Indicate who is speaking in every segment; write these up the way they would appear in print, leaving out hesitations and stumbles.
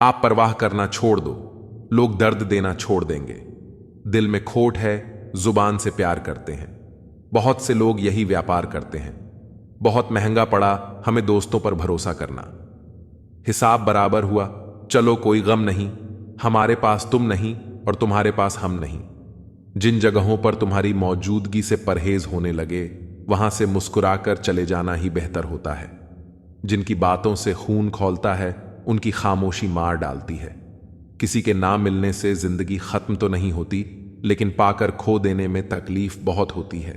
Speaker 1: आप परवाह करना छोड़ दो, लोग दर्द देना छोड़ देंगे। दिल में खोट है, जुबान से प्यार करते हैं। बहुत से लोग यही व्यापार करते हैं। बहुत महंगा पड़ा हमें दोस्तों पर भरोसा करना। हिसाब बराबर हुआ, चलो कोई गम नहीं, हमारे पास तुम नहीं और तुम्हारे पास हम नहीं। जिन जगहों पर तुम्हारी मौजूदगी से परहेज होने लगे, वहां से मुस्कुराकर चले जाना ही बेहतर होता है। जिनकी बातों से खून खौलता है, उनकी खामोशी मार डालती है। किसी के ना मिलने से जिंदगी खत्म तो नहीं होती, लेकिन पाकर खो देने में तकलीफ बहुत होती है।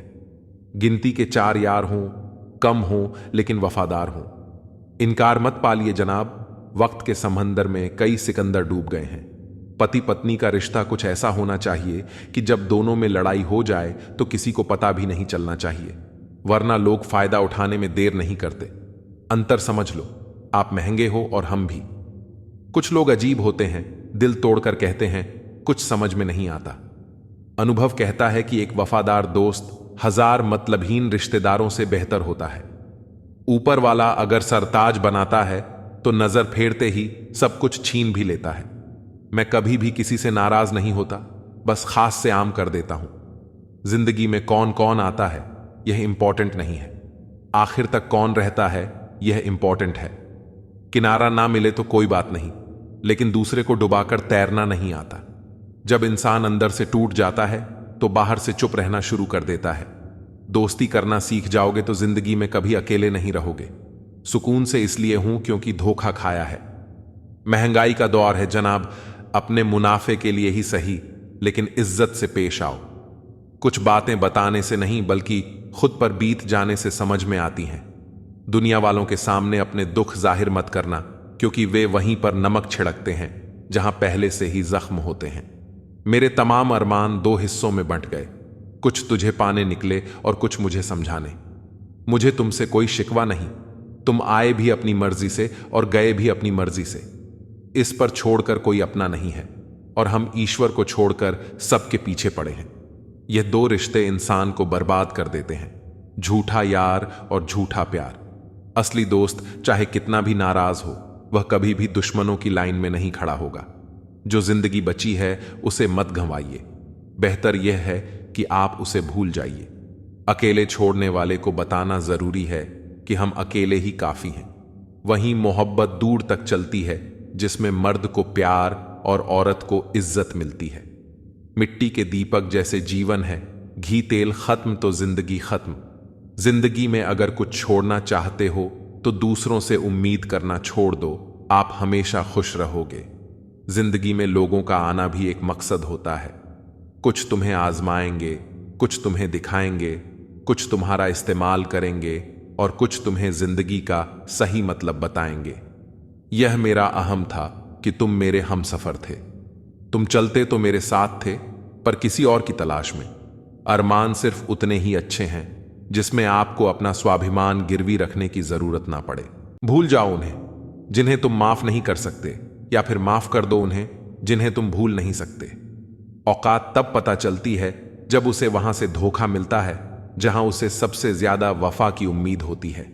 Speaker 1: गिनती के 4 यार हों, कम हों लेकिन वफादार हों। इनकार मत पालिए जनाब, वक्त के समंदर में कई सिकंदर डूब गए हैं। पति पत्नी का रिश्ता कुछ ऐसा होना चाहिए कि जब दोनों में लड़ाई हो जाए तो किसी को पता भी नहीं चलना चाहिए, वरना लोग फायदा उठाने में देर नहीं करते। अंतर समझ लो, आप महंगे हो और हम भी। कुछ लोग अजीब होते हैं, दिल तोड़कर कहते हैं कुछ समझ में नहीं आता। अनुभव कहता है कि एक वफादार दोस्त 1000 मतलबहीन रिश्तेदारों से बेहतर होता है। ऊपर वाला अगर सरताज बनाता है तो नजर फेरते ही सब कुछ छीन भी लेता है। मैं कभी भी किसी से नाराज नहीं होता, बस खास से आम कर देता हूं। जिंदगी में कौन कौन आता है यह इंपॉर्टेंट नहीं है, आखिर तक कौन रहता है यह इंपॉर्टेंट है। किनारा ना मिले तो कोई बात नहीं, लेकिन दूसरे को डुबाकर तैरना नहीं आता। जब इंसान अंदर से टूट जाता है तो बाहर से चुप रहना शुरू कर देता है। दोस्ती करना सीख जाओगे तो जिंदगी में कभी अकेले नहीं रहोगे। सुकून से इसलिए हूं क्योंकि धोखा खाया है। महंगाई का दौर है जनाब, अपने मुनाफे के लिए ही सही, लेकिन इज्जत से पेश आओ। कुछ बातें बताने से नहीं बल्कि खुद पर बीत जाने से समझ में आती हैं। दुनिया वालों के सामने अपने दुख जाहिर मत करना, क्योंकि वे वहीं पर नमक छिड़कते हैं जहां पहले से ही जख्म होते हैं। मेरे तमाम अरमान 2 हिस्सों में बंट गए, कुछ तुझे पाने निकले और कुछ मुझे समझाने। मुझे तुमसे कोई शिकवा नहीं, तुम आए भी अपनी मर्जी से और गए भी अपनी मर्जी से। इस पर छोड़कर कोई अपना नहीं है और हम ईश्वर को छोड़कर सबके पीछे पड़े हैं। यह 2 रिश्ते इंसान को बर्बाद कर देते हैं, झूठा यार और झूठा प्यार। असली दोस्त चाहे कितना भी नाराज हो, वह कभी भी दुश्मनों की लाइन में नहीं खड़ा होगा। जो जिंदगी बची है उसे मत गंवाइए, बेहतर यह है कि आप उसे भूल जाइए। अकेले छोड़ने वाले को बताना जरूरी है कि हम अकेले ही काफी हैं। वहीं मोहब्बत दूर तक चलती है जिसमें मर्द को प्यार और औरत को इज्जत मिलती है। मिट्टी के दीपक जैसे जीवन है, घी तेल खत्म तो जिंदगी खत्म। जिंदगी में अगर कुछ छोड़ना चाहते हो तो दूसरों से उम्मीद करना छोड़ दो, आप हमेशा खुश रहोगे। जिंदगी में लोगों का आना भी एक मकसद होता है। कुछ तुम्हें आजमाएंगे, कुछ तुम्हें दिखाएंगे, कुछ तुम्हारा इस्तेमाल करेंगे और कुछ तुम्हें जिंदगी का सही मतलब बताएंगे। यह मेरा अहम था कि तुम मेरे हमसफर थे। तुम चलते तो मेरे साथ थे, पर किसी और की तलाश में। अरमान सिर्फ उतने ही अच्छे हैं जिसमें आपको अपना स्वाभिमान गिरवी रखने की जरूरत ना पड़े। भूल जाओ उन्हें जिन्हें तुम माफ नहीं कर सकते, या फिर माफ कर दो उन्हें जिन्हें तुम भूल नहीं सकते। औकात तब पता चलती है जब उसे वहां से धोखा मिलता है जहां उसे सबसे ज्यादा वफा की उम्मीद होती है।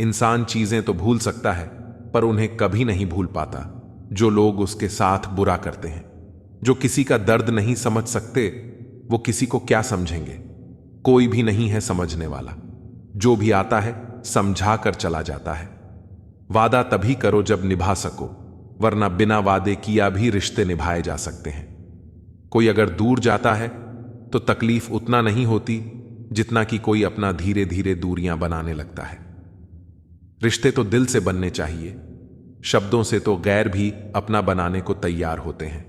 Speaker 1: इंसान चीजें तो भूल सकता है, पर उन्हें कभी नहीं भूल पाता जो लोग उसके साथ बुरा करते हैं। जो किसी का दर्द नहीं समझ सकते, वो किसी को क्या समझेंगे। कोई भी नहीं है समझने वाला, जो भी आता है समझा कर चला जाता है। वादा तभी करो जब निभा सको, वरना बिना वादे किया भी रिश्ते निभाए जा सकते हैं। कोई अगर दूर जाता है तो तकलीफ उतना नहीं होती जितना कि कोई अपना धीरे धीरे दूरियां बनाने लगता है। रिश्ते तो दिल से बनने चाहिए, शब्दों से तो गैर भी अपना बनाने को तैयार होते हैं।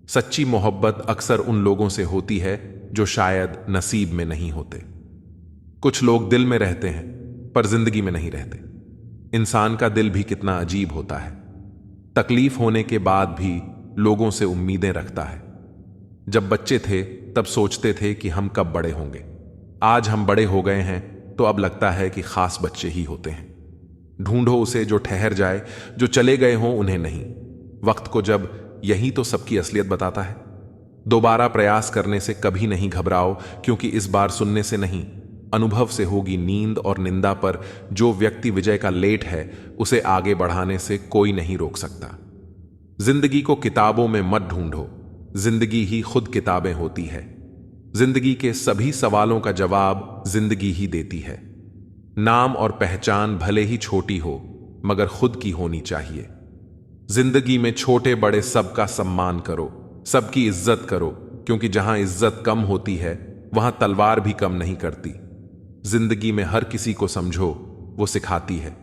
Speaker 1: सच्ची मोहब्बत अक्सर उन लोगों से होती है जो शायद नसीब में नहीं होते। कुछ लोग दिल में रहते हैं पर जिंदगी में नहीं रहते। इंसान का दिल भी कितना अजीब होता है, तकलीफ होने के बाद भी लोगों से उम्मीदें रखता है। जब बच्चे थे तब सोचते थे कि हम कब बड़े होंगे। आज हम बड़े हो गए हैं तो अब लगता है कि खास बच्चे ही होते हैं। ढूंढो उसे जो ठहर जाए, जो चले गए हों उन्हें नहीं। वक्त को जब यही तो सबकी असलियत बताता है। दोबारा प्रयास करने से कभी नहीं घबराओ, क्योंकि इस बार सुनने से नहीं, अनुभव से होगी नींद और निंदा। पर जो व्यक्ति विजय का लेट है, उसे आगे बढ़ाने से कोई नहीं रोक सकता। जिंदगी को किताबों में मत ढूंढो, जिंदगी ही खुद किताबें होती है। जिंदगी के सभी सवालों का जवाब जिंदगी ही देती है। नाम और पहचान भले ही छोटी हो, मगर खुद की होनी चाहिए। जिंदगी में छोटे बड़े सबका सम्मान करो, सबकी इज्जत करो, क्योंकि जहां इज्जत कम होती है वहां तलवार भी कम नहीं करती। जिंदगी में हर किसी को समझो, वो सिखाती है।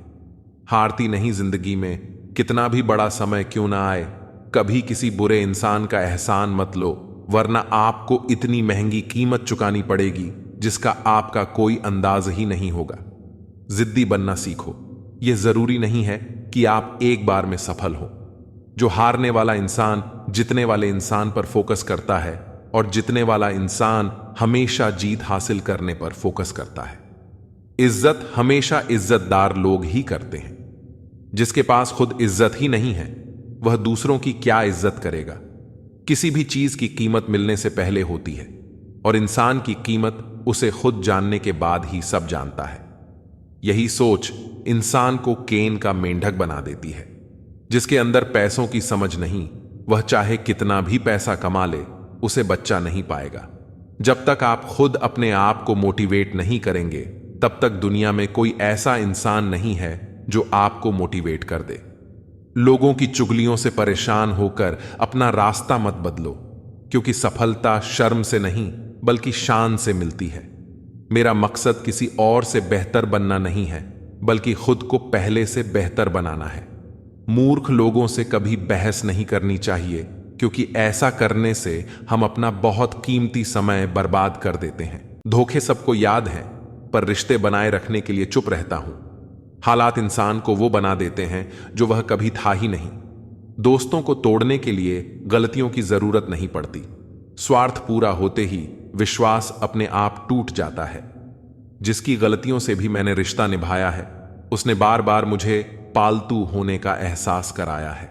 Speaker 1: हारती नहीं जिंदगी में, कितना भी बड़ा समय क्यों ना आए। कभी किसी बुरे इंसान का एहसान मत लो, वरना आपको इतनी महंगी कीमत चुकानी पड़ेगी जिसका आपका कोई अंदाज ही नहीं होगा। जिद्दी बनना सीखो। यह जरूरी नहीं है कि आप एक बार में सफल हो। जो हारने वाला इंसान जितने वाले इंसान पर फोकस करता है, और जितने वाला इंसान हमेशा जीत हासिल करने पर फोकस करता है। इज्जत हमेशा इज्जतदार लोग ही करते हैं। जिसके पास खुद इज्जत ही नहीं है, वह दूसरों की क्या इज्जत करेगा। किसी भी चीज की कीमत मिलने से पहले होती है, और इंसान की कीमत उसे खुद जानने के बाद ही सब जानता है। यही सोच इंसान को केन का मेंढक बना देती है। जिसके अंदर पैसों की समझ नहीं, वह चाहे कितना भी पैसा कमा ले, उसे बच्चा नहीं पाएगा। जब तक आप खुद अपने आप को मोटिवेट नहीं करेंगे, तब तक दुनिया में कोई ऐसा इंसान नहीं है जो आपको मोटिवेट कर दे। लोगों की चुगलियों से परेशान होकर अपना रास्ता मत बदलो, क्योंकि सफलता शर्म से नहीं बल्कि शान से मिलती है। मेरा मकसद किसी और से बेहतर बनना नहीं है, बल्कि खुद को पहले से बेहतर बनाना है। मूर्ख लोगों से कभी बहस नहीं करनी चाहिए, क्योंकि ऐसा करने से हम अपना बहुत कीमती समय बर्बाद कर देते हैं। धोखे सबको याद हैं, पर रिश्ते बनाए रखने के लिए चुप रहता हूं। हालात इंसान को वो बना देते हैं जो वह कभी था ही नहीं। दोस्तों को तोड़ने के लिए गलतियों की जरूरत नहीं पड़ती। स्वार्थ पूरा होते ही विश्वास अपने आप टूट जाता है। जिसकी गलतियों से भी मैंने रिश्ता निभाया है, उसने बार बार मुझे पालतू होने का एहसास कराया है।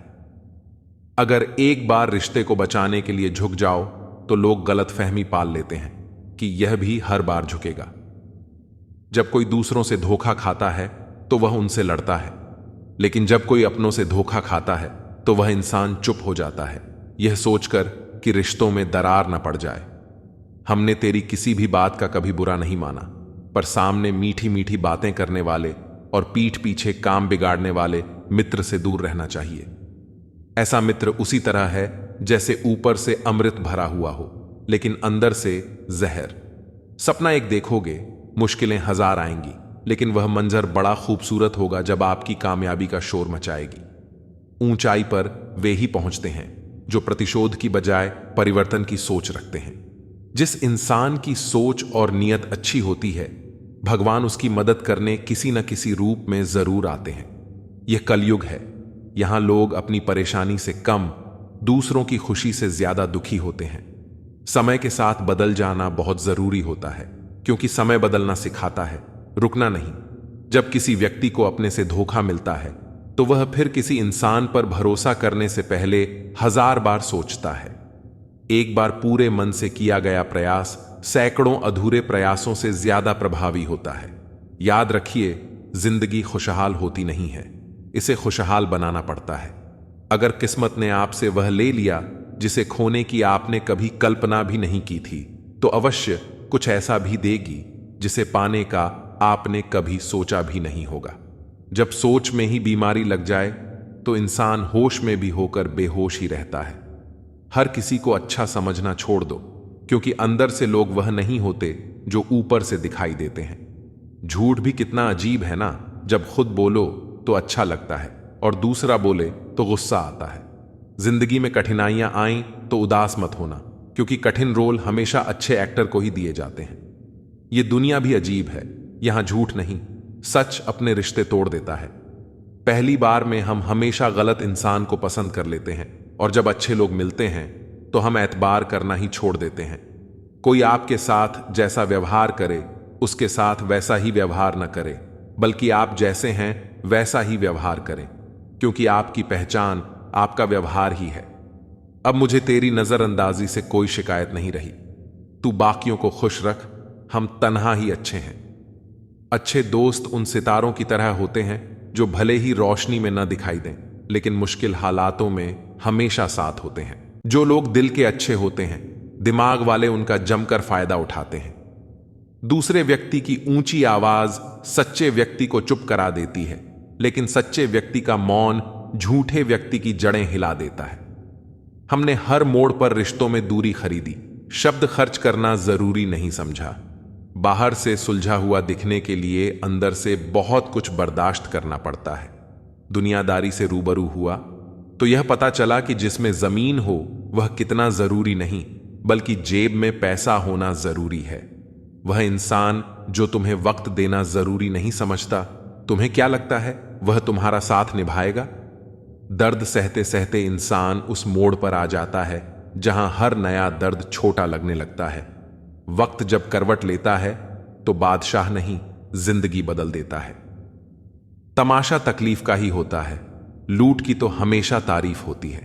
Speaker 1: अगर एक बार रिश्ते को बचाने के लिए झुक जाओ, तो लोग गलतफहमी पाल लेते हैं कि यह भी हर बार झुकेगा। जब कोई दूसरों से धोखा खाता है तो वह उनसे लड़ता है, लेकिन जब कोई अपनों से धोखा खाता है तो वह इंसान चुप हो जाता है, यह सोचकर कि रिश्तों में दरार न पड़ जाए। हमने तेरी किसी भी बात का कभी बुरा नहीं माना, पर सामने मीठी मीठी बातें करने वाले और पीठ पीछे काम बिगाड़ने वाले मित्र से दूर रहना चाहिए। ऐसा मित्र उसी तरह है जैसे ऊपर से अमृत भरा हुआ हो, लेकिन अंदर से जहर। सपना एक देखोगे, मुश्किलें हजार आएंगी, लेकिन वह मंजर बड़ा खूबसूरत होगा जब आपकी कामयाबी का शोर मचाएगी। ऊंचाई पर वे ही पहुंचते हैं जो प्रतिशोध की बजाय परिवर्तन की सोच रखते हैं। जिस इंसान की सोच और नीयत अच्छी होती है, भगवान उसकी मदद करने किसी न किसी रूप में जरूर आते हैं। यह कलयुग है। यहां लोग अपनी परेशानी से कम, दूसरों की खुशी से ज्यादा दुखी होते हैं। समय के साथ बदल जाना बहुत जरूरी होता है, क्योंकि समय बदलना सिखाता है, रुकना नहीं। जब किसी व्यक्ति को अपने से धोखा मिलता है, तो वह फिर किसी इंसान पर भरोसा करने से पहले हजार बार सोचता है। एक बार पूरे मन से किया गया प्रयास सैकड़ों अधूरे प्रयासों से ज्यादा प्रभावी होता है। याद रखिए, जिंदगी खुशहाल होती नहीं है, इसे खुशहाल बनाना पड़ता है। अगर किस्मत ने आपसे वह ले लिया जिसे खोने की आपने कभी कल्पना भी नहीं की थी, तो अवश्य कुछ ऐसा भी देगी जिसे पाने का आपने कभी सोचा भी नहीं होगा। जब सोच में ही बीमारी लग जाए, तो इंसान होश में भी होकर बेहोश ही रहता है। हर किसी को अच्छा समझना छोड़ दो, क्योंकि अंदर से लोग वह नहीं होते जो ऊपर से दिखाई देते हैं। झूठ भी कितना अजीब है ना, जब खुद बोलो तो अच्छा लगता है और दूसरा बोले तो गुस्सा आता है। जिंदगी में कठिनाइयां आईं तो उदास मत होना, क्योंकि कठिन रोल हमेशा अच्छे एक्टर को ही दिए जाते हैं। ये दुनिया भी अजीब है, यहां झूठ नहीं, सच अपने रिश्ते तोड़ देता है। पहली बार में हम हमेशा गलत इंसान को पसंद कर लेते हैं, और जब अच्छे लोग मिलते हैं तो हम एतबार करना ही छोड़ देते हैं। कोई आपके साथ जैसा व्यवहार करे, उसके साथ वैसा ही व्यवहार न करे, बल्कि आप जैसे हैं वैसा ही व्यवहार करें, क्योंकि आपकी पहचान आपका व्यवहार ही है। अब मुझे तेरी नजरअंदाजी से कोई शिकायत नहीं रही। तू बाकियों को खुश रख, हम तन्हा ही अच्छे हैं। अच्छे दोस्त उन सितारों की तरह होते हैं जो भले ही रोशनी में न दिखाई दें, लेकिन मुश्किल हालातों में हमेशा साथ होते हैं। जो लोग दिल के अच्छे होते हैं, दिमाग वाले उनका जमकर फायदा उठाते हैं। दूसरे व्यक्ति की ऊंची आवाज सच्चे व्यक्ति को चुप करा देती है, लेकिन सच्चे व्यक्ति का मौन झूठे व्यक्ति की जड़ें हिला देता है। हमने हर मोड़ पर रिश्तों में दूरी खरीदी, शब्द खर्च करना जरूरी नहीं समझा। बाहर से सुलझा हुआ दिखने के लिए अंदर से बहुत कुछ बर्दाश्त करना पड़ता है। दुनियादारी से रूबरू हुआ तो यह पता चला कि जिसमें जमीन हो वह कितना जरूरी नहीं, बल्कि जेब में पैसा होना जरूरी है। वह इंसान जो तुम्हें वक्त देना जरूरी नहीं समझता, तुम्हें क्या लगता है वह तुम्हारा साथ निभाएगा? दर्द सहते सहते इंसान उस मोड़ पर आ जाता है जहां हर नया दर्द छोटा लगने लगता है। वक्त जब करवट लेता है तो बादशाह नहीं, जिंदगी बदल देता है। तमाशा तकलीफ का ही होता है, लूट की तो हमेशा तारीफ होती है।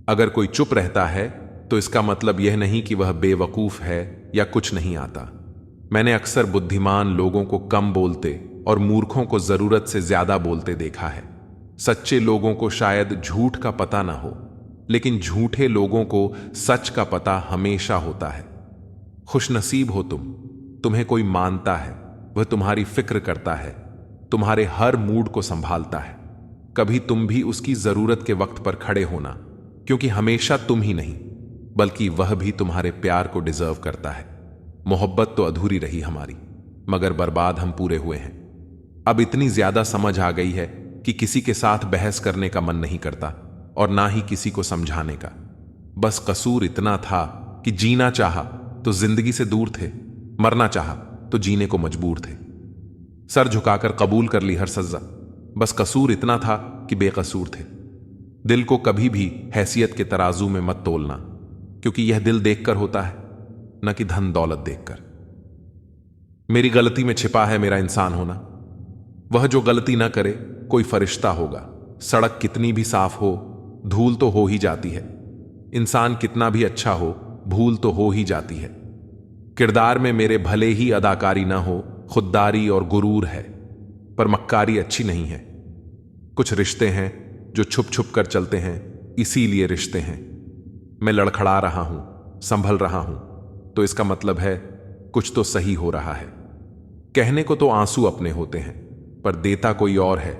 Speaker 1: अगर कोई चुप रहता है तो इसका मतलब यह नहीं कि वह बेवकूफ है या कुछ नहीं आता। मैंने अक्सर बुद्धिमान लोगों को कम बोलते और मूर्खों को जरूरत से ज्यादा बोलते देखा है। सच्चे लोगों को शायद झूठ का पता ना हो, लेकिन झूठे लोगों को सच का पता हमेशा होता है। खुशनसीब हो तुम, तुम्हें कोई मानता है, वह तुम्हारी फिक्र करता है, तुम्हारे हर मूड को संभालता है। कभी तुम भी उसकी जरूरत के वक्त पर खड़े होना, क्योंकि हमेशा तुम ही नहीं बल्कि वह भी तुम्हारे प्यार को डिजर्व करता है। मोहब्बत तो अधूरी रही हमारी, मगर बर्बाद हम पूरे हुए हैं। अब इतनी ज्यादा समझ आ गई है कि किसी के साथ बहस करने का मन नहीं करता और ना ही किसी को समझाने का। बस कसूर इतना था कि जीना चाहा तो जिंदगी से दूर थे, मरना चाहा तो जीने को मजबूर थे। सर झुकाकर कबूल कर ली हर सजा, बस कसूर इतना था कि बेकसूर थे। दिल को कभी भी हैसियत के तराजू में मत तोलना, क्योंकि यह दिल देखकर होता है, न कि धन दौलत देखकर। मेरी गलती में छिपा है मेरा इंसान होना। वह जो गलती ना करे कोई फरिश्ता होगा। सड़क कितनी भी साफ हो, धूल तो हो ही जाती है। इंसान कितना भी अच्छा हो, भूल तो हो ही जाती है। किरदार में मेरे भले ही अदाकारी ना हो, खुददारी और गुरूर है, पर मक्कारी अच्छी नहीं है। कुछ रिश्ते हैं जो छुप छुप कर चलते हैं, इसीलिए रिश्ते हैं। मैं लड़खड़ा रहा हूं, संभल रहा हूं, तो इसका मतलब है कुछ तो सही हो रहा है। कहने को तो आंसू अपने होते हैं, पर देता कोई और है।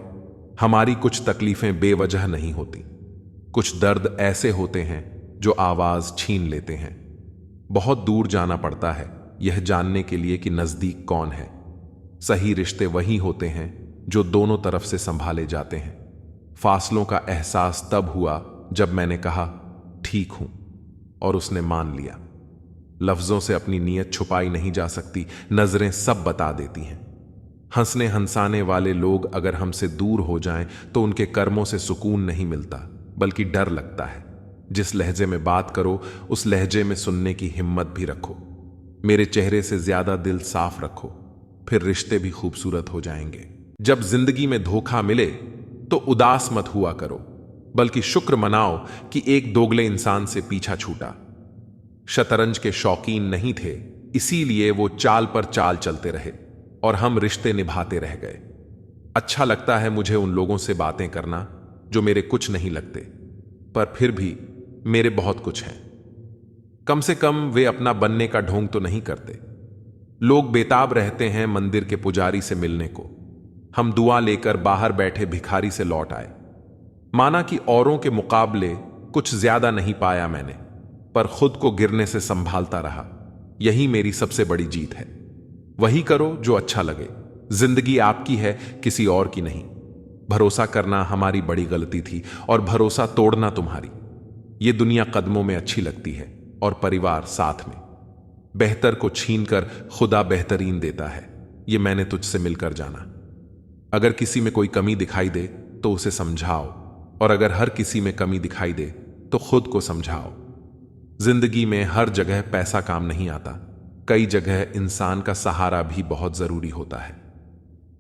Speaker 1: हमारी कुछ तकलीफें बेवजह नहीं होती। कुछ दर्द ऐसे होते हैं जो आवाज छीन लेते हैं। बहुत दूर जाना पड़ता है यह जानने के लिए कि नजदीक कौन है। सही रिश्ते वही होते हैं जो दोनों तरफ से संभाले जाते हैं। फासलों का एहसास तब हुआ जब मैंने कहा ठीक हूं, और उसने मान लिया। लफ्जों से अपनी नीयत छुपाई नहीं जा सकती, नजरें सब बता देती हैं। हंसने हंसाने वाले लोग अगर हमसे दूर हो जाएं तो उनके कर्मों से सुकून नहीं मिलता, बल्कि डर लगता है। जिस लहजे में बात करो उस लहजे में सुनने की हिम्मत भी रखो। मेरे चेहरे से ज्यादा दिल साफ रखो, फिर रिश्ते भी खूबसूरत हो जाएंगे। जब जिंदगी में धोखा मिले तो उदास मत हुआ करो, बल्कि शुक्र मनाओ कि एक दोगले इंसान से पीछा छूटा। शतरंज के शौकीन नहीं थे, इसीलिए वो चाल पर चाल चलते रहे और हम रिश्ते निभाते रह गए। अच्छा लगता है मुझे उन लोगों से बातें करना जो मेरे कुछ नहीं लगते, पर फिर भी मेरे बहुत कुछ हैं। कम से कम वे अपना बनने का ढोंग तो नहीं करते। लोग बेताब रहते हैं मंदिर के पुजारी से मिलने को। हम दुआ लेकर बाहर बैठे भिखारी से लौट आए। माना कि औरों के मुकाबले कुछ ज्यादा नहीं पाया मैंने, पर खुद को गिरने से संभालता रहा। यही मेरी सबसे बड़ी जीत है। वही करो जो अच्छा लगे। जिंदगी आपकी है, किसी और की नहीं। भरोसा करना हमारी बड़ी गलती थी और भरोसा तोड़ना तुम्हारी। ये दुनिया कदमों में अच्छी लगती है और परिवार साथ में। बेहतर को छीनकर खुदा बेहतरीन देता है, ये मैंने तुझसे मिलकर जाना। अगर किसी में कोई कमी दिखाई दे तो उसे समझाओ, और अगर हर किसी में कमी दिखाई दे तो खुद को समझाओ। जिंदगी में हर जगह पैसा काम नहीं आता, कई जगह इंसान का सहारा भी बहुत जरूरी होता है।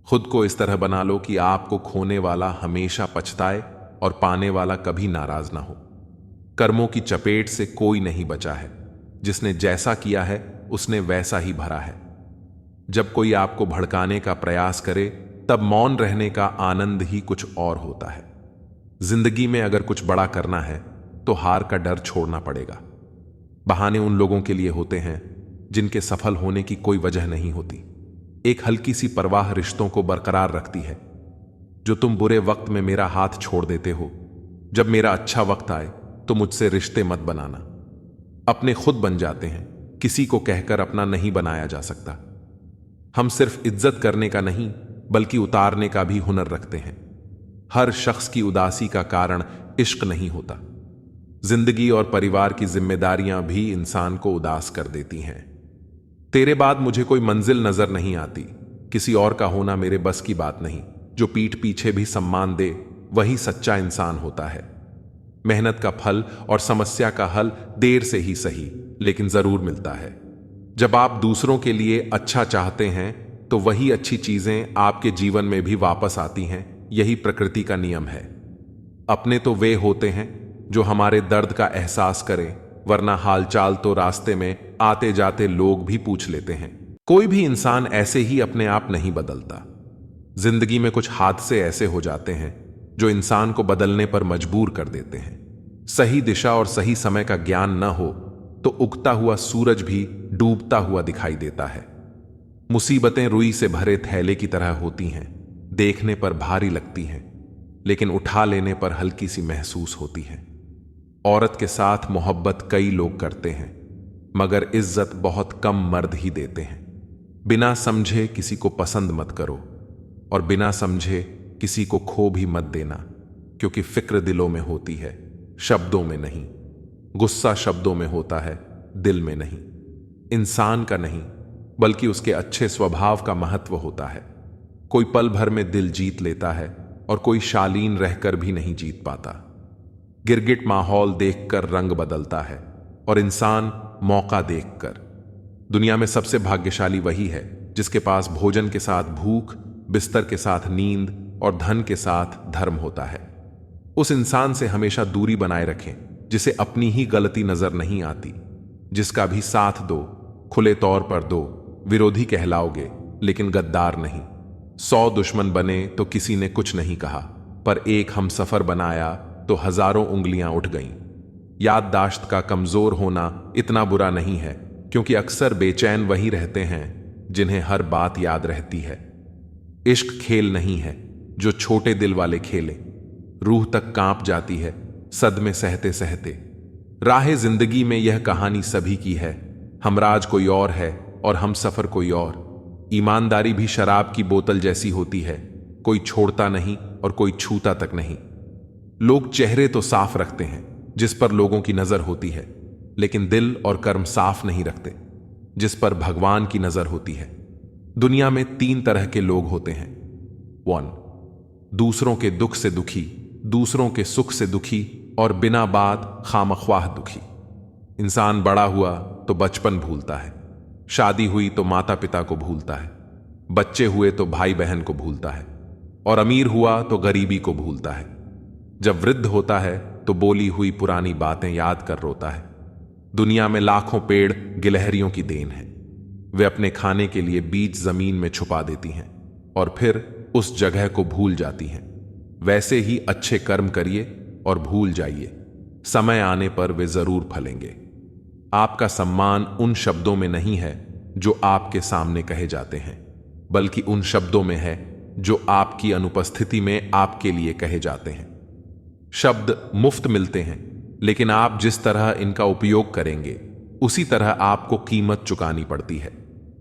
Speaker 1: खुद को इस तरह बना लो कि आपको खोने वाला हमेशा पछताए और पाने वाला कभी नाराज ना हो। कर्मों की चपेट से कोई नहीं बचा है। जिसने जैसा किया है उसने वैसा ही भरा है। जब कोई आपको भड़काने का प्रयास करे तब मौन रहने का आनंद ही कुछ और होता है। जिंदगी में अगर कुछ बड़ा करना है तो हार का डर छोड़ना पड़ेगा। बहाने उन लोगों के लिए होते हैं जिनके सफल होने की कोई वजह नहीं होती। एक हल्की सी परवाह रिश्तों को बरकरार रखती है। जो तुम बुरे वक्त में मेरा हाथ छोड़ देते हो, जब मेरा अच्छा वक्त आए तो मुझसे रिश्ते मत बनाना। अपने खुद बन जाते हैं, किसी को कहकर अपना नहीं बनाया जा सकता। हम सिर्फ इज्जत करने का नहीं बल्कि उतारने का भी हुनर रखते हैं। हर शख्स की उदासी का कारण इश्क नहीं होता। जिंदगी और परिवार की जिम्मेदारियां भी इंसान को उदास कर देती हैं। तेरे बाद मुझे कोई मंजिल नजर नहीं आती, किसी और का होना मेरे बस की बात नहीं। जो पीठ पीछे भी सम्मान दे वही सच्चा इंसान होता है। मेहनत का फल और समस्या का हल देर से ही सही लेकिन जरूर मिलता है। जब आप दूसरों के लिए अच्छा चाहते हैं तो वही अच्छी चीजें आपके जीवन में भी वापस आती हैं। यही प्रकृति का नियम है। अपने तो वे होते हैं जो हमारे दर्द का एहसास करें, वरना हालचाल तो रास्ते में आते जाते लोग भी पूछ लेते हैं। कोई भी इंसान ऐसे ही अपने आप नहीं बदलता। जिंदगी में कुछ हादसे ऐसे हो जाते हैं जो इंसान को बदलने पर मजबूर कर देते हैं। सही दिशा और सही समय का ज्ञान न हो तो उगता हुआ सूरज भी डूबता हुआ दिखाई देता है। मुसीबतें रुई से भरे थैले की तरह होती हैं, देखने पर भारी लगती हैं लेकिन उठा लेने पर हल्की सी महसूस होती है। औरत के साथ मोहब्बत कई लोग करते हैं मगर इज्जत बहुत कम मर्द ही देते हैं। बिना समझे किसी को पसंद मत करो और बिना समझे किसी को खो भी मत देना, क्योंकि फिक्र दिलों में होती है, शब्दों में नहीं। गुस्सा शब्दों में होता है, दिल में नहीं। इंसान का नहीं बल्कि उसके अच्छे स्वभाव का महत्व होता है। कोई पल भर में दिल जीत लेता है और कोई शालीन रहकर भी नहीं जीत पाता। गिरगिट माहौल देखकर रंग बदलता है और इंसान मौका देखकर। दुनिया में सबसे भाग्यशाली वही है जिसके पास भोजन के साथ भूख, बिस्तर के साथ नींद और धन के साथ धर्म होता है। उस इंसान से हमेशा दूरी बनाए रखें जिसे अपनी ही गलती नजर नहीं आती। जिसका भी साथ दो, खुले तौर पर दो, विरोधी कहलाओगे लेकिन गद्दार नहीं। 100 दुश्मन बने तो किसी ने कुछ नहीं कहा, पर एक हमसफर बनाया तो हजारों उंगलियां उठ गईं। याददाश्त का कमजोर होना इतना बुरा नहीं है, क्योंकि अक्सर बेचैन वही रहते हैं जिन्हें हर बात याद रहती है। इश्क खेल नहीं है जो छोटे दिल वाले खेले। रूह तक कांप जाती है सदमे सहते सहते। राह जिंदगी में यह कहानी सभी की है। हमराज कोई और है और हम सफर कोई और। ईमानदारी भी शराब की बोतल जैसी होती है, कोई छोड़ता नहीं और कोई छूता तक नहीं। लोग चेहरे तो साफ रखते हैं जिस पर लोगों की नजर होती है, लेकिन दिल और कर्म साफ नहीं रखते जिस पर भगवान की नजर होती है। दुनिया में 3 तरह के लोग होते हैं। 1, दूसरों के दुख से दुखी, दूसरों के सुख से दुखी और बिना बात खामख्वाह दुखी। इंसान बड़ा हुआ तो बचपन भूलता है, शादी हुई तो माता पिता को भूलता है, बच्चे हुए तो भाई बहन को भूलता है और अमीर हुआ तो गरीबी को भूलता है। जब वृद्ध होता है तो बोली हुई पुरानी बातें याद कर रोता है। दुनिया में लाखों पेड़ गिलहरियों की देन है। वे अपने खाने के लिए बीज जमीन में छुपा देती हैं और फिर उस जगह को भूल जाती हैं। वैसे ही अच्छे कर्म करिए और भूल जाइए, समय आने पर वे जरूर फलेंगे। आपका सम्मान उन शब्दों में नहीं है जो आपके सामने कहे जाते हैं, बल्कि उन शब्दों में है जो आपकी अनुपस्थिति में आपके लिए कहे जाते हैं। शब्द मुफ्त मिलते हैं, लेकिन आप जिस तरह इनका उपयोग करेंगे उसी तरह आपको कीमत चुकानी पड़ती है।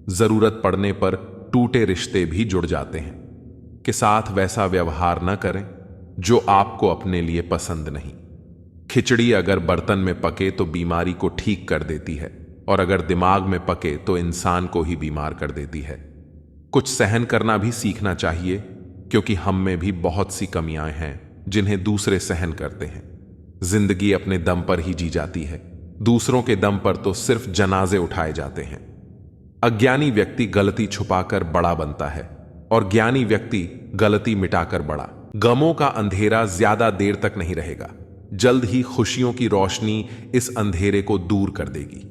Speaker 1: जरूरत पड़ने पर टूटे रिश्ते भी जुड़ जाते हैं। के साथ वैसा व्यवहार न करें जो आपको अपने लिए पसंद नहीं। खिचड़ी अगर बर्तन में पके तो बीमारी को ठीक कर देती है, और अगर दिमाग में पके तो इंसान को ही बीमार कर देती है। कुछ सहन करना भी सीखना चाहिए, क्योंकि हम में भी बहुत सी कमियां हैं जिन्हें दूसरे सहन करते हैं। जिंदगी अपने दम पर ही जी जाती है, दूसरों के दम पर तो सिर्फ जनाजे उठाए जाते हैं। अज्ञानी व्यक्ति गलती छुपाकर बड़ा बनता है और ज्ञानी व्यक्ति गलती मिटाकर बड़ा। गमों का अंधेरा ज्यादा देर तक नहीं रहेगा, जल्द ही खुशियों की रोशनी इस अंधेरे को दूर कर देगी।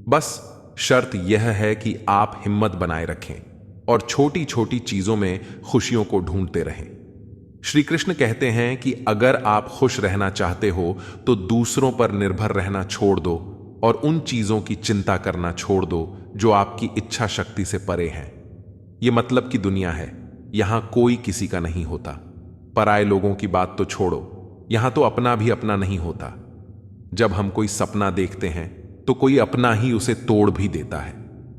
Speaker 1: बस शर्त यह है कि आप हिम्मत बनाए रखें और छोटी छोटी चीजों में खुशियों को ढूंढते रहें। श्री कृष्ण कहते हैं कि अगर आप खुश रहना चाहते हो तो दूसरों पर निर्भर रहना छोड़ दो और उन चीजों की चिंता करना छोड़ दो जो आपकी इच्छा शक्ति से परे हैं। ये मतलब की दुनिया है, यहां कोई किसी का नहीं होता। पराये लोगों की बात तो छोड़ो, यहां तो अपना भी अपना नहीं होता। जब हम कोई सपना देखते हैं तो कोई अपना ही उसे तोड़ भी देता है।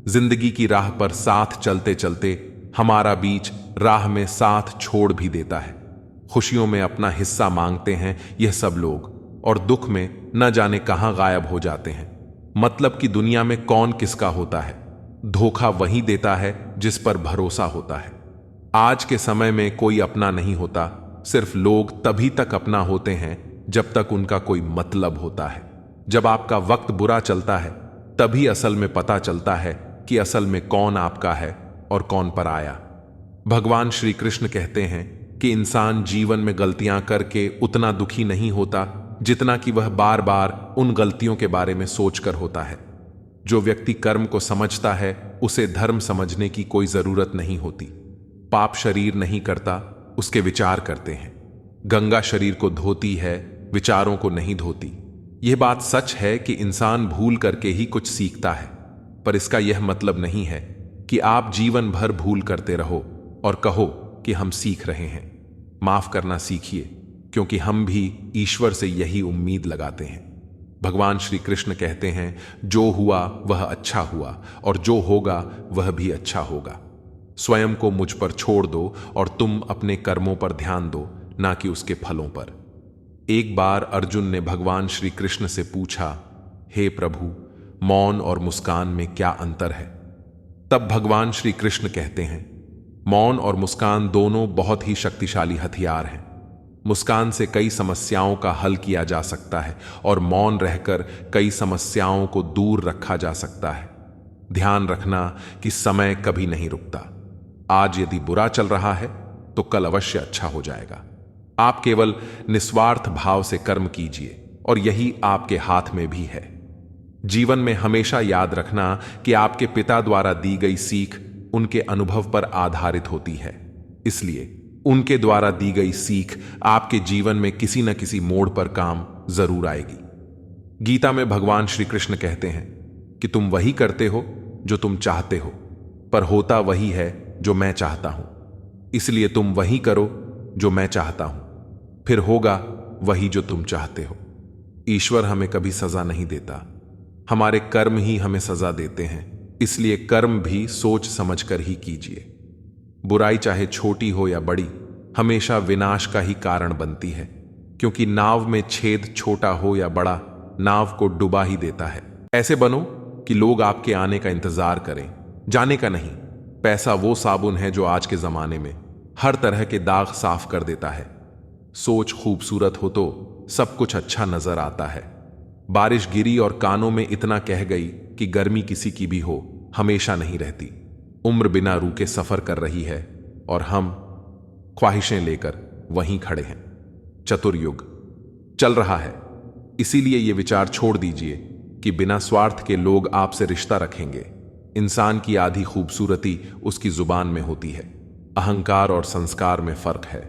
Speaker 1: जिंदगी की राह पर साथ चलते चलते हमारा बीच राह में साथ छोड़ भी देता है। खुशियों में अपना हिस्सा मांगते हैं यह सब लोग, और दुख में न जाने कहां गायब हो जाते हैं। मतलब कि दुनिया में कौन किसका होता है, धोखा वही देता है जिस पर भरोसा होता है। आज के समय में कोई अपना नहीं होता, सिर्फ लोग तभी तक अपना होते हैं जब तक उनका कोई मतलब होता है। जब आपका वक्त बुरा चलता है तभी असल में पता चलता है कि असल में कौन आपका है और कौन पराया। भगवान श्री कृष्ण कहते हैं कि इंसान जीवन में गलतियां करके उतना दुखी नहीं होता जितना कि वह बार बार उन गलतियों के बारे में सोचकर होता है। जो व्यक्ति कर्म को समझता है उसे धर्म समझने की कोई जरूरत नहीं होती। पाप शरीर नहीं करता, उसके विचार करते हैं। गंगा शरीर को धोती है, विचारों को नहीं धोती। यह बात सच है कि इंसान भूल करके ही कुछ सीखता है, पर इसका यह मतलब नहीं है कि आप जीवन भर भूल करते रहो और कहो कि हम सीख रहे हैं। माफ करना सीखिए, क्योंकि हम भी ईश्वर से यही उम्मीद लगाते हैं। भगवान श्री कृष्ण कहते हैं, जो हुआ वह अच्छा हुआ और जो होगा वह भी अच्छा होगा। स्वयं को मुझ पर छोड़ दो और तुम अपने कर्मों पर ध्यान दो, ना कि उसके फलों पर। एक बार अर्जुन ने भगवान श्री कृष्ण से पूछा, हे प्रभु, मौन और मुस्कान में क्या अंतर है? तब भगवान श्री कृष्ण कहते हैं, मौन और मुस्कान दोनों बहुत ही शक्तिशाली हथियार हैं। मुस्कान से कई समस्याओं का हल किया जा सकता है और मौन रहकर कई समस्याओं को दूर रखा जा सकता है। ध्यान रखना कि समय कभी नहीं रुकता। आज यदि बुरा चल रहा है तो कल अवश्य अच्छा हो जाएगा। आप केवल निस्वार्थ भाव से कर्म कीजिए और यही आपके हाथ में भी है। जीवन में हमेशा याद रखना कि आपके पिता द्वारा दी गई सीख उनके अनुभव पर आधारित होती है, इसलिए उनके द्वारा दी गई सीख आपके जीवन में किसी न किसी मोड़ पर काम जरूर आएगी। गीता में भगवान श्री कृष्ण कहते हैं कि तुम वही करते हो जो तुम चाहते हो, पर होता वही है जो मैं चाहता हूं। इसलिए तुम वही करो जो मैं चाहता हूं, फिर होगा वही जो तुम चाहते हो। ईश्वर हमें कभी सजा नहीं देता, हमारे कर्म ही हमें सजा देते हैं। इसलिए कर्म भी सोच समझकर ही कीजिए। बुराई चाहे छोटी हो या बड़ी, हमेशा विनाश का ही कारण बनती है, क्योंकि नाव में छेद छोटा हो या बड़ा, नाव को डुबा ही देता है। ऐसे बनो कि लोग आपके आने का इंतजार करें, जाने का नहीं। पैसा वो साबुन है जो आज के जमाने में हर तरह के दाग साफ कर देता है। सोच खूबसूरत हो तो सब कुछ अच्छा नजर आता है। बारिश गिरी और कानों में इतना कह गई कि गर्मी किसी की भी हो, हमेशा नहीं रहती। उम्र बिना रुके सफर कर रही है और हम ख्वाहिशें लेकर वहीं खड़े हैं। चतुर्युग चल रहा है, इसीलिए ये विचार छोड़ दीजिए कि बिना स्वार्थ के लोग आपसे रिश्ता रखेंगे। इंसान की आधी खूबसूरती उसकी जुबान में होती है। अहंकार और संस्कार में फर्क है।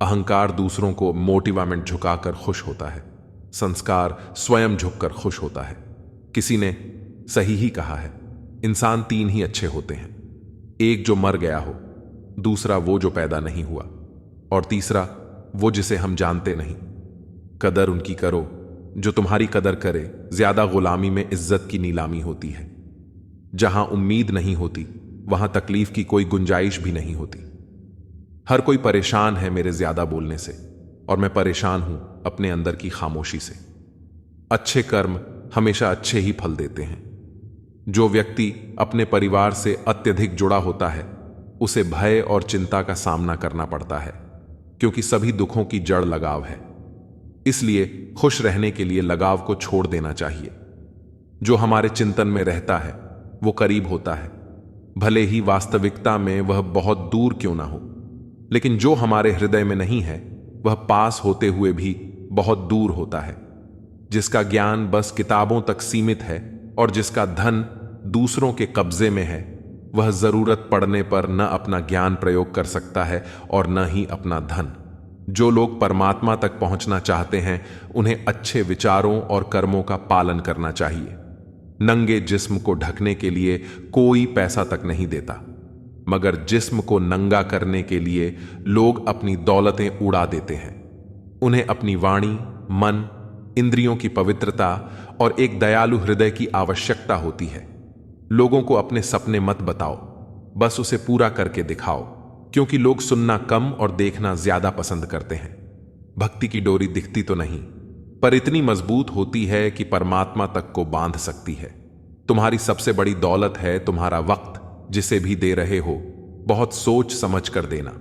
Speaker 1: अहंकार दूसरों को मोटिवेमेंट झुकाकर खुश होता है, संस्कार स्वयं झुककर खुश होता है। किसी ने सही ही कहा है, इंसान तीन ही अच्छे होते हैं, एक जो मर गया हो, दूसरा वो जो पैदा नहीं हुआ, और तीसरा वो जिसे हम जानते नहीं। कदर उनकी करो जो तुम्हारी कदर करे। ज्यादा गुलामी में इज्जत की नीलामी होती है। जहां उम्मीद नहीं होती वहां तकलीफ की कोई गुंजाइश भी नहीं होती। हर कोई परेशान है मेरे ज्यादा बोलने से, और मैं परेशान हूं अपने अंदर की खामोशी से। अच्छे कर्म हमेशा अच्छे ही फल देते हैं। जो व्यक्ति अपने परिवार से अत्यधिक जुड़ा होता है उसे भय और चिंता का सामना करना पड़ता है, क्योंकि सभी दुखों की जड़ लगाव है। इसलिए खुश रहने के लिए लगाव को छोड़ देना चाहिए। जो हमारे चिंतन में रहता है वो करीब होता है, भले ही वास्तविकता में वह बहुत दूर क्यों ना हो। लेकिन जो हमारे हृदय में नहीं है वह पास होते हुए भी बहुत दूर होता है। जिसका ज्ञान बस किताबों तक सीमित है और जिसका धन दूसरों के कब्जे में है, वह जरूरत पड़ने पर न अपना ज्ञान प्रयोग कर सकता है और न ही अपना धन। जो लोग परमात्मा तक पहुंचना चाहते हैं उन्हें अच्छे विचारों और कर्मों का पालन करना चाहिए। नंगे जिस्म को ढकने के लिए कोई पैसा तक नहीं देता, मगर जिस्म को नंगा करने के लिए लोग अपनी दौलतें उड़ा देते हैं। उन्हें अपनी वाणी, मन, इंद्रियों की पवित्रता और एक दयालु हृदय की आवश्यकता होती है। लोगों को अपने सपने मत बताओ, बस उसे पूरा करके दिखाओ, क्योंकि लोग सुनना कम और देखना ज्यादा पसंद करते हैं। भक्ति की डोरी दिखती तो नहीं, पर इतनी मजबूत होती है कि परमात्मा तक को बांध सकती है। तुम्हारी सबसे बड़ी दौलत है तुम्हारा वक्त, जिसे भी दे रहे हो बहुत सोच समझ कर देना।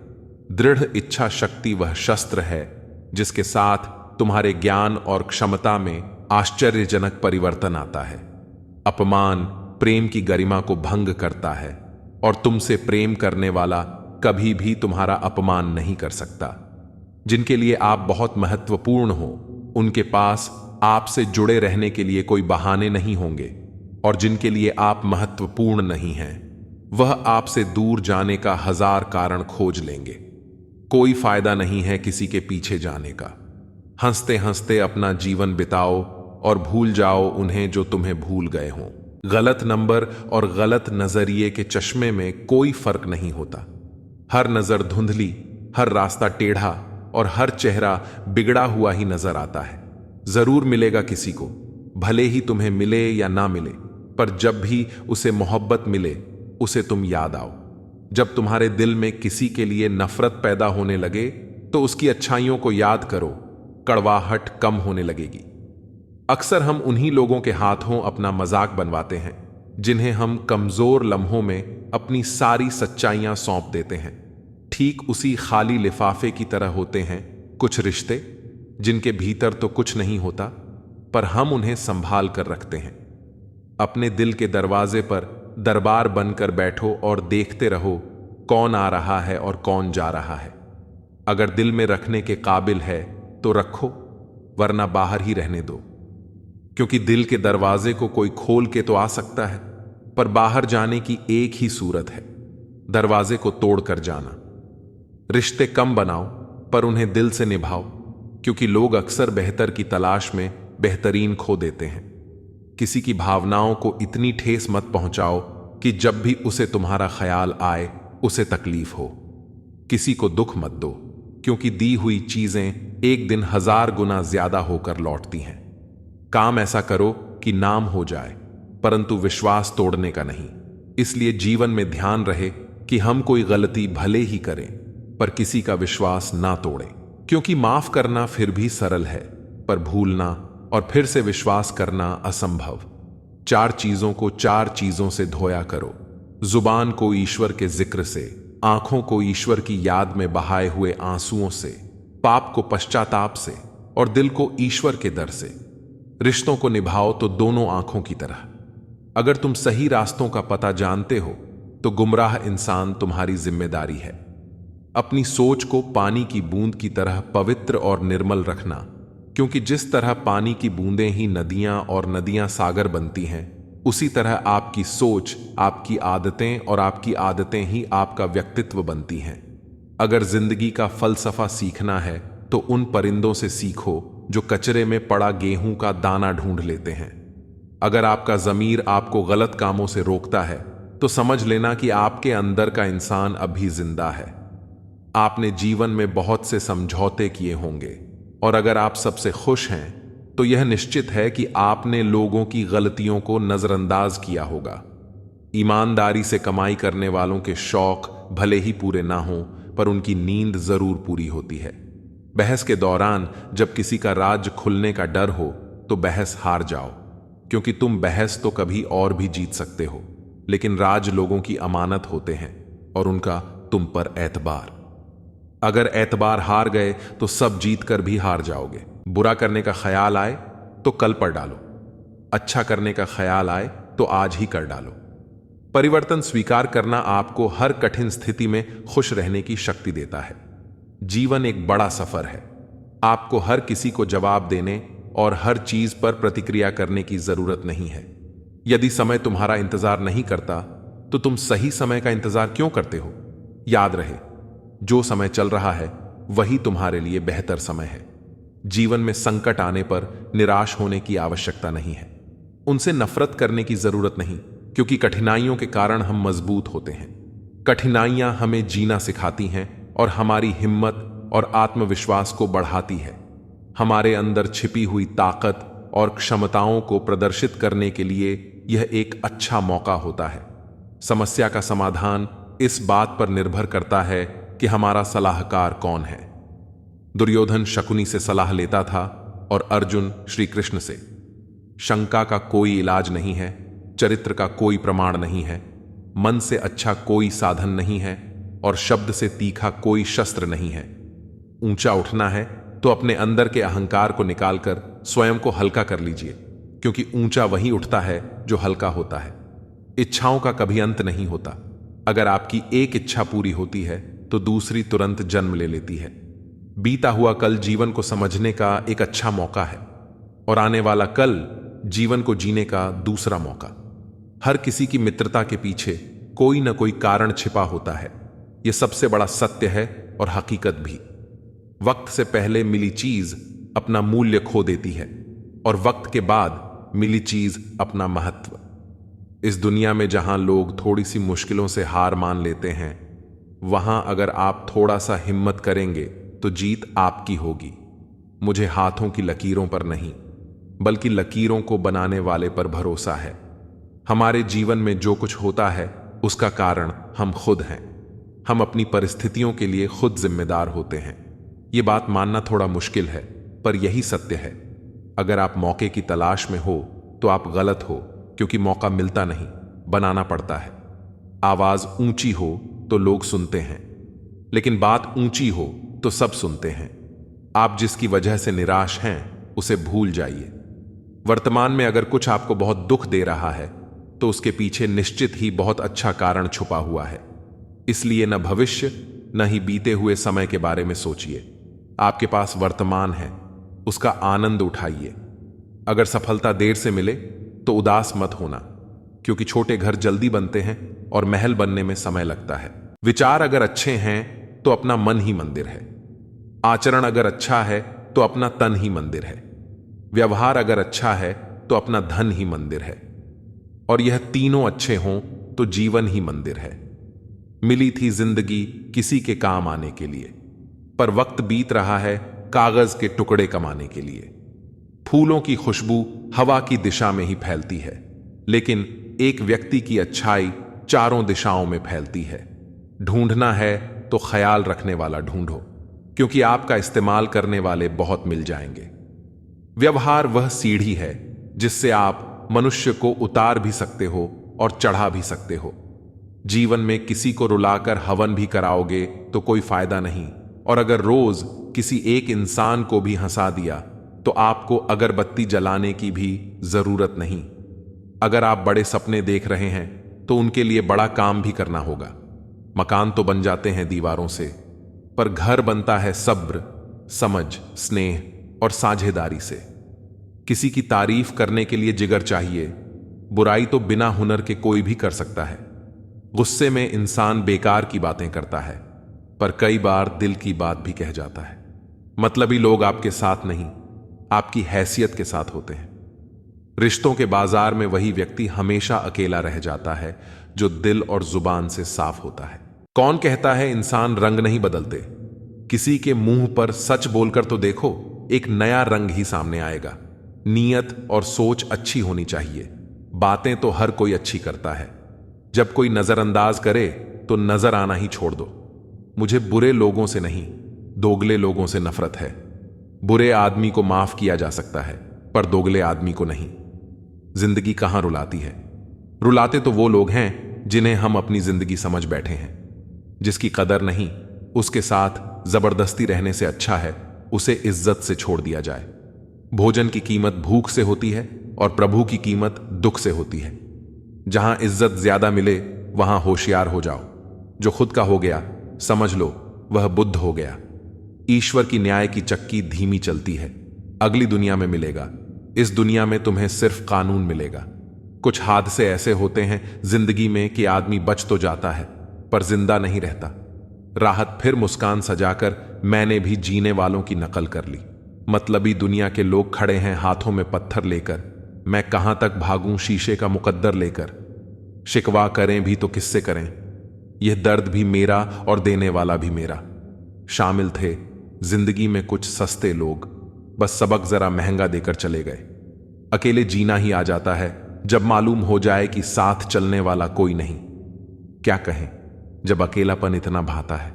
Speaker 1: दृढ़ इच्छा शक्ति वह शस्त्र है जिसके साथ तुम्हारे ज्ञान और क्षमता में आश्चर्यजनक परिवर्तन आता है। अपमान प्रेम की गरिमा को भंग करता है और तुमसे प्रेम करने वाला कभी भी तुम्हारा अपमान नहीं कर सकता। जिनके लिए आप बहुत महत्वपूर्ण हो, उनके पास आपसे जुड़े रहने के लिए कोई बहाने नहीं होंगे, और जिनके लिए आप महत्वपूर्ण नहीं हैं, वह आपसे दूर जाने का 1000 कारण खोज लेंगे। कोई फायदा नहीं है किसी के पीछे जाने का। हंसते हंसते अपना जीवन बिताओ और भूल जाओ उन्हें जो तुम्हें भूल गए हों। गलत नंबर और गलत नजरिए के चश्मे में कोई फर्क नहीं होता। हर नजर धुंधली, हर रास्ता टेढ़ा और हर चेहरा बिगड़ा हुआ ही नजर आता है। जरूर मिलेगा किसी को, भले ही तुम्हें मिले या ना मिले, पर जब भी उसे मोहब्बत मिले उसे तुम याद आओ। जब तुम्हारे दिल में किसी के लिए नफरत पैदा होने लगे तो उसकी अच्छाइयों को याद करो, कड़वाहट कम होने लगेगी। अक्सर हम उन्हीं लोगों के हाथों अपना मजाक बनवाते हैं जिन्हें हम कमजोर लम्हों में अपनी सारी सच्चाइयां सौंप देते हैं। ठीक उसी खाली लिफाफे की तरह होते हैं कुछ रिश्ते जिनके भीतर तो कुछ नहीं होता, पर हम उन्हें संभाल कर रखते हैं। अपने दिल के दरवाजे पर दरबार बनकर बैठो और देखते रहो कौन आ रहा है और कौन जा रहा है। अगर दिल में रखने के काबिल है तो रखो, वरना बाहर ही रहने दो, क्योंकि दिल के दरवाजे को कोई खोल के तो आ सकता है, पर बाहर जाने की एक ही सूरत है, दरवाजे को तोड़कर जाना। रिश्ते कम बनाओ पर उन्हें दिल से निभाओ, क्योंकि लोग अक्सर बेहतर की तलाश में बेहतरीन खो देते हैं। किसी की भावनाओं को इतनी ठेस मत पहुंचाओ कि जब भी उसे तुम्हारा ख्याल आए उसे तकलीफ हो। किसी को दुख मत दो, क्योंकि दी हुई चीजें एक दिन 1000 गुना ज्यादा होकर लौटती हैं। काम ऐसा करो कि नाम हो जाए, परंतु विश्वास तोड़ने का नहीं। इसलिए जीवन में ध्यान रहे कि हम कोई गलती भले ही करें, पर किसी का विश्वास ना तोड़ें, क्योंकि माफ करना फिर भी सरल है, पर भूलना और फिर से विश्वास करना असंभव। 4 चीजों को 4 चीजों से धोया करो। जुबान को ईश्वर के जिक्र से, आंखों को ईश्वर की याद में बहाए हुए आंसुओं से, पाप को पश्चाताप से और दिल को ईश्वर के दर से। रिश्तों को निभाओ तो दोनों आंखों की तरह। अगर तुम सही रास्तों का पता जानते हो तो गुमराह इंसान तुम्हारी जिम्मेदारी है। अपनी सोच को पानी की बूंद की तरह पवित्र और निर्मल रखना, क्योंकि जिस तरह पानी की बूंदें ही नदियां और नदियां सागर बनती हैं, उसी तरह आपकी सोच, आपकी आदतें और आपकी आदतें ही आपका व्यक्तित्व बनती हैं। अगर जिंदगी का फलसफा सीखना है तो उन परिंदों से सीखो जो कचरे में पड़ा गेहूं का दाना ढूंढ लेते हैं। अगर आपका ज़मीर आपको गलत कामों से रोकता है तो समझ लेना कि आपके अंदर का इंसान अभी जिंदा है। आपने जीवन में बहुत से समझौते किए होंगे, और अगर आप सबसे खुश हैं तो यह निश्चित है कि आपने लोगों की गलतियों को नजरअंदाज किया होगा। ईमानदारी से कमाई करने वालों के शौक भले ही पूरे ना हों, पर उनकी नींद जरूर पूरी होती है। बहस के दौरान जब किसी का राज खुलने का डर हो तो बहस हार जाओ, क्योंकि तुम बहस तो कभी और भी जीत सकते हो, लेकिन राज लोगों की अमानत होते हैं और उनका तुम पर एतबार। अगर एतबार हार गए तो सब जीत कर भी हार जाओगे। बुरा करने का ख्याल आए तो कल पर डालो, अच्छा करने का ख्याल आए तो आज ही कर डालो। परिवर्तन स्वीकार करना आपको हर कठिन स्थिति में खुश रहने की शक्ति देता है। जीवन एक बड़ा सफर है। आपको हर किसी को जवाब देने और हर चीज पर प्रतिक्रिया करने की जरूरत नहीं है। यदि समय तुम्हारा इंतजार नहीं करता तो तुम सही समय का इंतजार क्यों करते हो? याद रहे, जो समय चल रहा है वही तुम्हारे लिए बेहतर समय है। जीवन में संकट आने पर निराश होने की आवश्यकता नहीं है, उनसे नफरत करने की जरूरत नहीं, क्योंकि कठिनाइयों के कारण हम मजबूत होते हैं। कठिनाइयां हमें जीना सिखाती हैं और हमारी हिम्मत और आत्मविश्वास को बढ़ाती है। हमारे अंदर छिपी हुई ताकत और क्षमताओं को प्रदर्शित करने के लिए यह एक अच्छा मौका होता है। समस्या का समाधान इस बात पर निर्भर करता है कि हमारा सलाहकार कौन है। दुर्योधन शकुनी से सलाह लेता था और अर्जुन श्री कृष्ण से। शंका का कोई इलाज नहीं है, चरित्र का कोई प्रमाण नहीं है, मन से अच्छा कोई साधन नहीं है और शब्द से तीखा कोई शस्त्र नहीं है। ऊंचा उठना है तो अपने अंदर के अहंकार को निकालकर स्वयं को हल्का कर लीजिए, क्योंकि ऊंचा वही उठता है जो हल्का होता है। इच्छाओं का कभी अंत नहीं होता। अगर आपकी एक इच्छा पूरी होती है तो दूसरी तुरंत जन्म ले लेती है। बीता हुआ कल जीवन को समझने का एक अच्छा मौका है और आने वाला कल जीवन को जीने का दूसरा मौका। हर किसी की मित्रता के पीछे कोई ना कोई कारण छिपा होता है। यह सबसे बड़ा सत्य है और हकीकत भी। वक्त से पहले मिली चीज अपना मूल्य खो देती है और वक्त के बाद मिली चीज अपना महत्व। इस दुनिया में जहां लोग थोड़ी सी मुश्किलों से हार मान लेते हैं, वहां अगर आप थोड़ा सा हिम्मत करेंगे तो जीत आपकी होगी। मुझे हाथों की लकीरों पर नहीं, बल्कि लकीरों को बनाने वाले पर भरोसा है। हमारे जीवन में जो कुछ होता है उसका कारण हम खुद हैं। हम अपनी परिस्थितियों के लिए खुद जिम्मेदार होते हैं। ये बात मानना थोड़ा मुश्किल है, पर यही सत्य है। अगर आप मौके की तलाश में हो तो आप गलत हो, क्योंकि मौका मिलता नहीं, बनाना पड़ता है। आवाज ऊंची हो तो लोग सुनते हैं, लेकिन बात ऊंची हो तो सब सुनते हैं। आप जिसकी वजह से निराश हैं उसे भूल जाइए। वर्तमान में अगर कुछ आपको बहुत दुख दे रहा है तो उसके पीछे निश्चित ही बहुत अच्छा कारण छुपा हुआ है। इसलिए न भविष्य न ही बीते हुए समय के बारे में सोचिए। आपके पास वर्तमान है, उसका आनंद उठाइए। अगर सफलता देर से मिले तो उदास मत होना, क्योंकि छोटे घर जल्दी बनते हैं और महल बनने में समय लगता है। विचार अगर अच्छे हैं तो अपना मन ही मंदिर है। आचरण अगर अच्छा है तो अपना तन ही मंदिर है। व्यवहार अगर अच्छा है तो अपना धन ही मंदिर है। और यह तीनों अच्छे हों तो जीवन ही मंदिर है। मिली थी जिंदगी किसी के काम आने के लिए, पर वक्त बीत रहा है कागज के टुकड़े कमाने के लिए। फूलों की खुशबू हवा की दिशा में ही फैलती है, लेकिन एक व्यक्ति की अच्छाई चारों दिशाओं में फैलती है। ढूंढना है तो ख्याल रखने वाला ढूंढो, क्योंकि आपका इस्तेमाल करने वाले बहुत मिल जाएंगे। व्यवहार वह सीढ़ी है जिससे आप मनुष्य को उतार भी सकते हो और चढ़ा भी सकते हो। जीवन में किसी को रुलाकर हवन भी कराओगे तो कोई फायदा नहीं, और अगर रोज किसी एक इंसान को भी हंसा दिया तो आपको अगरबत्ती जलाने की भी जरूरत नहीं। अगर आप बड़े सपने देख रहे हैं तो उनके लिए बड़ा काम भी करना होगा। मकान तो बन जाते हैं दीवारों से, पर घर बनता है सब्र, समझ, स्नेह और साझेदारी से। किसी की तारीफ करने के लिए जिगर चाहिए। बुराई तो बिना हुनर के कोई भी कर सकता है। गुस्से में इंसान बेकार की बातें करता है, पर कई बार दिल की बात भी कह जाता है। मतलबी लोग आपके साथ नहीं, आपकी हैसियत के साथ होते हैं। रिश्तों के बाजार में वही व्यक्ति हमेशा अकेला रह जाता है जो दिल और जुबान से साफ होता है। कौन कहता है इंसान रंग नहीं बदलते? किसी के मुंह पर सच बोलकर तो देखो, एक नया रंग ही सामने आएगा। नीयत और सोच अच्छी होनी चाहिए। बातें तो हर कोई अच्छी करता है। जब कोई नजरअंदाज करे तो नजर आना ही छोड़ दो। मुझे बुरे लोगों से नहीं, दोगले लोगों से नफरत है। बुरे आदमी को माफ किया जा सकता है, पर दोगले आदमी को नहीं। जिंदगी कहां रुलाती है? रुलाते तो वो लोग हैं जिन्हें हम अपनी जिंदगी समझ बैठे हैं। जिसकी कदर नहीं, उसके साथ जबरदस्ती रहने से अच्छा है उसे इज्जत से छोड़ दिया जाए। भोजन की कीमत भूख से होती है और प्रभु की कीमत दुख से होती है। जहां इज्जत ज्यादा मिले वहां होशियार हो जाओ। जो खुद का हो गया समझ लो वह बुद्ध हो गया। ईश्वर की न्याय की चक्की धीमी चलती है। अगली दुनिया में मिलेगा, इस दुनिया में तुम्हें सिर्फ कानून मिलेगा। कुछ हादसे ऐसे होते हैं जिंदगी में कि आदमी बच तो जाता है पर जिंदा नहीं रहता। राहत फिर मुस्कान सजाकर मैंने भी जीने वालों की नकल कर ली। मतलबी दुनिया के लोग खड़े हैं हाथों में पत्थर लेकर, मैं कहां तक भागूं शीशे का मुकद्दर लेकर। शिकवा करें भी तो किससे करें, यह दर्द भी मेरा और देने वाला भी मेरा। शामिल थे जिंदगी में कुछ सस्ते लोग, बस सबक जरा महंगा देकर चले गए। अकेले जीना ही आ जाता है जब मालूम हो जाए कि साथ चलने वाला कोई नहीं। क्या कहें जब अकेलापन इतना भाता है।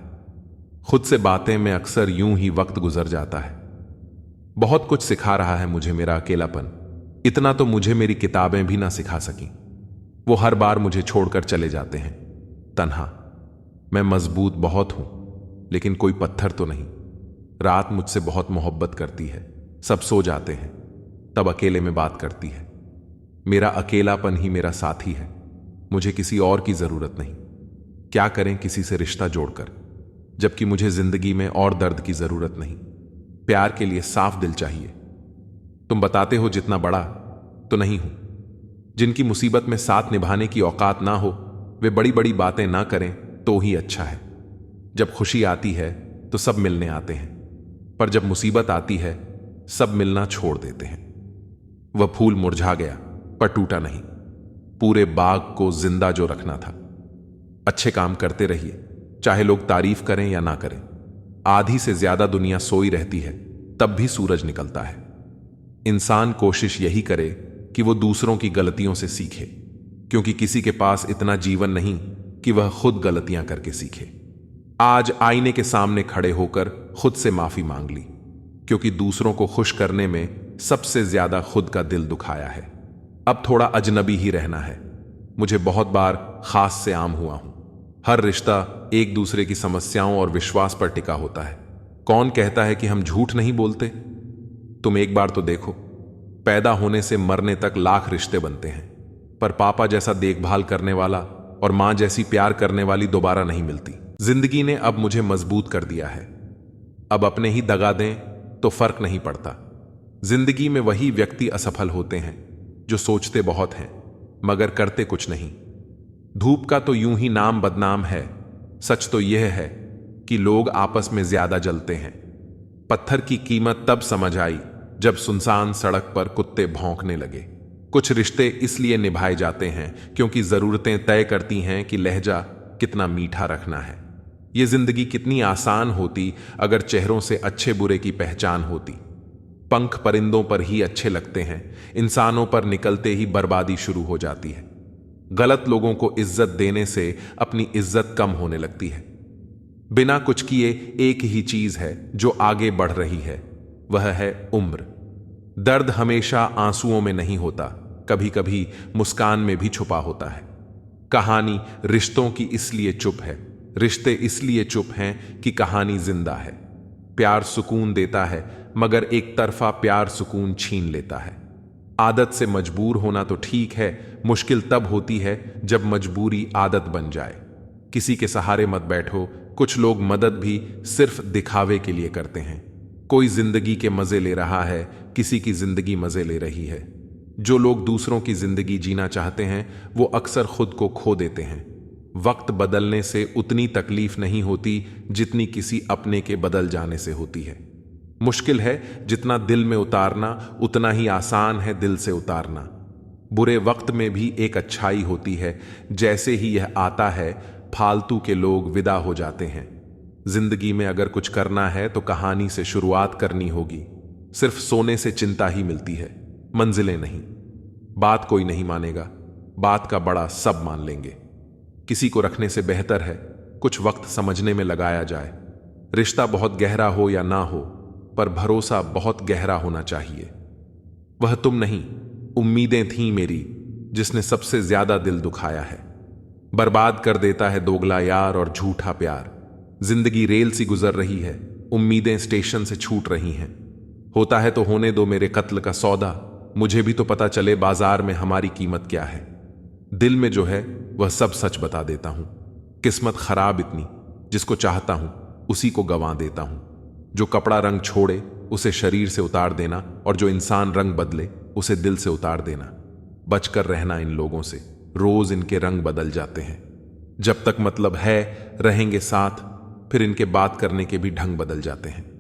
Speaker 1: खुद से बातें में अक्सर यूं ही वक्त गुजर जाता है। बहुत कुछ सिखा रहा है मुझे मेरा अकेलापन, इतना तो मुझे मेरी किताबें भी ना सिखा सकी। वो हर बार मुझे छोड़कर चले जाते हैं तन्हा। मैं मजबूत बहुत हूं लेकिन कोई पत्थर तो नहीं। रात मुझसे बहुत मोहब्बत करती है, सब सो जाते हैं तब अकेले में बात करती है। मेरा अकेलापन ही मेरा साथी है, मुझे किसी और की जरूरत नहीं। क्या करें किसी से रिश्ता जोड़कर, जबकि मुझे जिंदगी में और दर्द की जरूरत नहीं। प्यार के लिए साफ दिल चाहिए। तुम बताते हो जितना बड़ा, तो नहीं हूं। जिनकी मुसीबत में साथ निभाने की औकात ना हो, वे बड़ी बड़ी बातें ना करें तो ही अच्छा है। जब खुशी आती है तो सब मिलने आते हैं, पर जब मुसीबत आती है सब मिलना छोड़ देते हैं। वह फूल मुरझा गया पर टूटा नहीं, पूरे बाग को जिंदा जो रखना था। अच्छे काम करते रहिए, चाहे लोग तारीफ करें या ना करें। आधी से ज्यादा दुनिया सोई रहती है, तब भी सूरज निकलता है। इंसान कोशिश यही करे कि वो दूसरों की गलतियों से सीखे, क्योंकि किसी के पास इतना जीवन नहीं कि वह खुद गलतियां करके सीखे। आज आईने के सामने खड़े होकर खुद से माफी मांग ली, क्योंकि दूसरों को खुश करने में सबसे ज्यादा खुद का दिल दुखाया है। अब थोड़ा अजनबी ही रहना है। मुझे बहुत बार खास से आम हुआ हूं। हर रिश्ता एक दूसरे की समस्याओं और विश्वास पर टिका होता है। कौन कहता है कि हम झूठ नहीं बोलते? तुम एक बार तो देखो, पैदा होने से मरने तक लाख रिश्ते बनते हैं, पर पापा जैसा देखभाल करने वाला और मां जैसी प्यार करने वाली दोबारा नहीं मिलती। जिंदगी ने अब मुझे मजबूत कर दिया है। अब अपने ही दगा दें तो फर्क नहीं पड़ता। जिंदगी में वही व्यक्ति असफल होते हैं जो सोचते बहुत हैं मगर करते कुछ नहीं। धूप का तो यूं ही नाम बदनाम है, सच तो यह है कि लोग आपस में ज्यादा जलते हैं। पत्थर की कीमत तब समझ आई जब सुनसान सड़क पर कुत्ते भौंकने लगे। कुछ रिश्ते इसलिए निभाए जाते हैं क्योंकि जरूरतें तय करती हैं कि लहजा कितना मीठा रखना है। यह जिंदगी कितनी आसान होती अगर चेहरों से अच्छे बुरे की पहचान होती। पंख परिंदों पर ही अच्छे लगते हैं, इंसानों पर निकलते ही बर्बादी शुरू हो जाती है। गलत लोगों को इज्जत देने से अपनी इज्जत कम होने लगती है। बिना कुछ किए एक ही चीज है जो आगे बढ़ रही है, वह है उम्र। दर्द हमेशा आंसुओं में नहीं होता, कभी कभी मुस्कान में भी छुपा होता है। कहानी रिश्तों की इसलिए चुप है, रिश्ते इसलिए चुप हैं कि कहानी जिंदा है। प्यार सुकून देता है मगर एक तरफा प्यार सुकून छीन लेता है। आदत से मजबूर होना तो ठीक है, मुश्किल तब होती है जब मजबूरी आदत बन जाए। किसी के सहारे मत बैठो, कुछ लोग मदद भी सिर्फ दिखावे के लिए करते हैं। कोई जिंदगी के मजे ले रहा है, किसी की जिंदगी मजे ले रही है। जो लोग दूसरों की जिंदगी जीना चाहते हैं वो अक्सर खुद को खो देते हैं। वक्त बदलने से उतनी तकलीफ नहीं होती जितनी किसी अपने के बदल जाने से होती है। मुश्किल है जितना दिल में उतारना, उतना ही आसान है दिल से उतारना। बुरे वक्त में भी एक अच्छाई होती है, जैसे ही यह आता है फालतू के लोग विदा हो जाते हैं। जिंदगी में अगर कुछ करना है तो कहानी से शुरुआत करनी होगी। सिर्फ सोने से चिंता ही मिलती है, मंजिलें नहीं। बात कोई नहीं मानेगा, बात का बड़ा सब मान लेंगे। किसी को रखने से बेहतर है कुछ वक्त समझने में लगाया जाए। रिश्ता बहुत गहरा हो या ना हो, पर भरोसा बहुत गहरा होना चाहिए। वह तुम नहीं, उम्मीदें थीं मेरी, जिसने सबसे ज्यादा दिल दुखाया है। बर्बाद कर देता है दोगला यार और झूठा प्यार। जिंदगी रेल सी गुजर रही है, उम्मीदें स्टेशन से छूट रही हैं। होता है तो होने दो मेरे कत्ल का सौदा, मुझे भी तो पता चले बाजार में हमारी कीमत क्या है। दिल में जो है वह सब सच बता देता हूं। किस्मत खराब इतनी, जिसको चाहता हूं उसी को गंवा देता हूं। जो कपड़ा रंग छोड़े उसे शरीर से उतार देना, और जो इंसान रंग बदले उसे दिल से उतार देना। बचकर रहना इन लोगों से, रोज इनके रंग बदल जाते हैं। जब तक मतलब है रहेंगे साथ, फिर इनके बात करने के भी ढंग बदल जाते हैं।